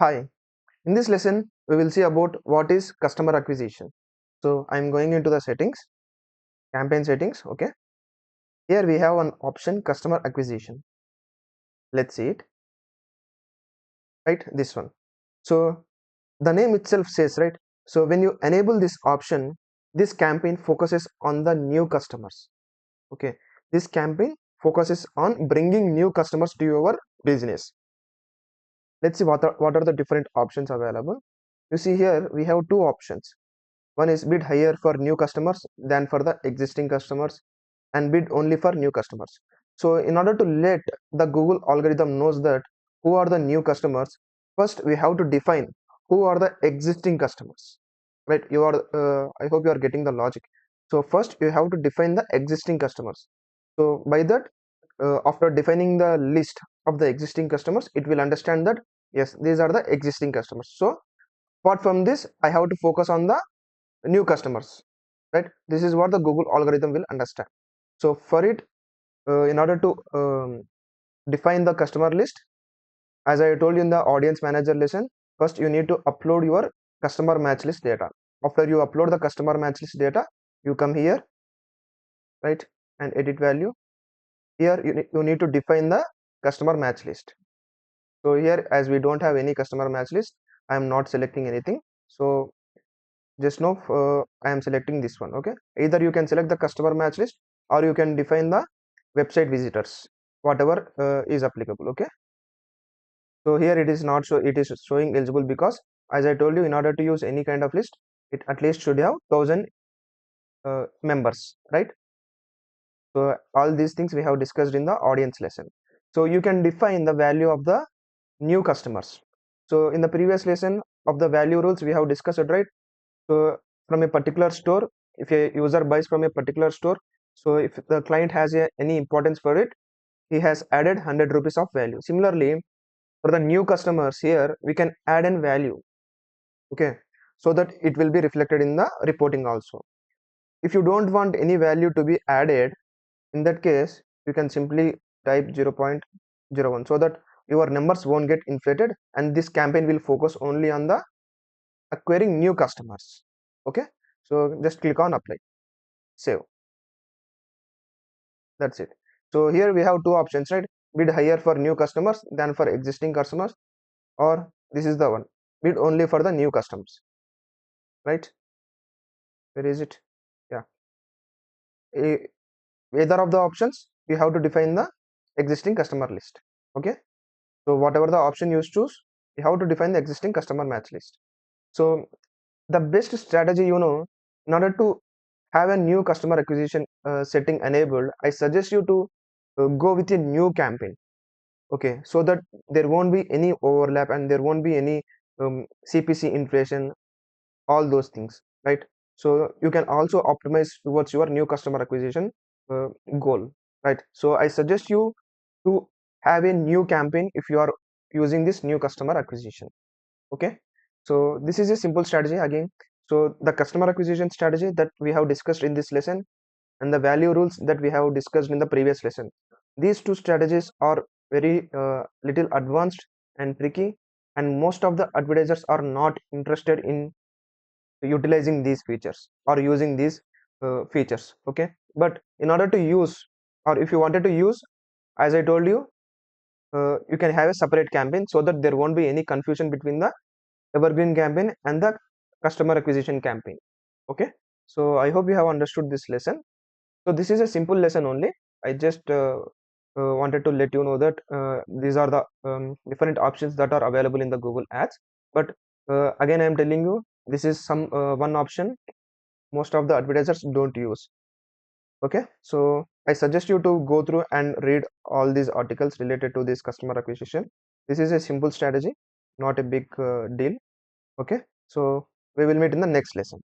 Hi, in this lesson, we will see about what is customer acquisition. So I'm going into the settings, campaign settings. Okay, here we have an option customer acquisition. Let's see it, right? This one. So the name itself says, right? So when you enable this option, this campaign focuses on the new customers. Okay, this campaign focuses on bringing new customers to your business. Let's see what are the different options available. You see here we have two options. One is bid higher for new customers than for the existing customers and bid only for new customers. So in order to let the Google algorithm knows that who are the new customers, first we have to define who are the existing customers. Right? I hope you are getting the logic. So first you have to define the existing customers. So by that, after defining the list of the existing customers, it will understand that yes, these are the existing customers. So apart from this, I have to focus on the new customers, right? This is what the Google algorithm will understand. So for it, in order to define the customer list, as I told you in the audience manager lesson, first you need to upload your customer match list data. After you upload the customer match list data, you come here, right, and edit value. Here you need to define the customer match list. So here, as we don't have any customer match list, I am not selecting anything. So just now I am selecting this one. Okay, either you can select the customer match list or you can define the website visitors, whatever is applicable. Okay, so here it is not, so it is showing eligible because as I told you, in order to use any kind of list, it at least should have 1000 members, right? So all these things we have discussed in the audience lesson. So you can define the value of the new customers. So in the previous lesson of the value rules we have discussed it, right? So from a particular store, if a user buys from a particular store, so if the client has any importance for it, he has added 100 rupees of value. Similarly, for the new customers here, we can add in value. Okay, so that it will be reflected in the reporting also. If you don't want any value to be added, in that case, you can simply type 0.01 so that your numbers won't get inflated and this campaign will focus only on the acquiring new customers. Okay, so just click on apply, save. That's it. So here we have two options, right? Bid higher for new customers than for existing customers, or this is the one, bid only for the new customers, right? Where is it? Yeah, E- either of the options you have to define the existing customer list. Okay, so whatever the option you choose, you have to define the existing customer match list. So the best strategy, in order to have a new customer acquisition setting enabled, I suggest you to go with a new campaign. Okay, so that there won't be any overlap and there won't be any CPC inflation, all those things, right? So you can also optimize towards your new customer acquisition uh, goal, right? So I suggest you to have a new campaign if you are using this new customer acquisition. Okay, so this is a simple strategy again. So the customer acquisition strategy that we have discussed in this lesson and the value rules that we have discussed in the previous lesson, these two strategies are very little advanced and tricky, and most of the advertisers are not interested in utilizing these features or using these features. Okay, but in order to use, or if you wanted to use, as I told you, you can have a separate campaign so that there won't be any confusion between the evergreen campaign and the customer acquisition campaign. Okay, so I hope you have understood this lesson. So this is a simple lesson only. I just wanted to let you know that these are the different options that are available in the Google Ads. But again, I am telling you, this is some one option most of the advertisers don't use. Okay, so I suggest you to go through and read all these articles related to this customer acquisition. This is a simple strategy, not a big deal. Okay, so we will meet in the next lesson.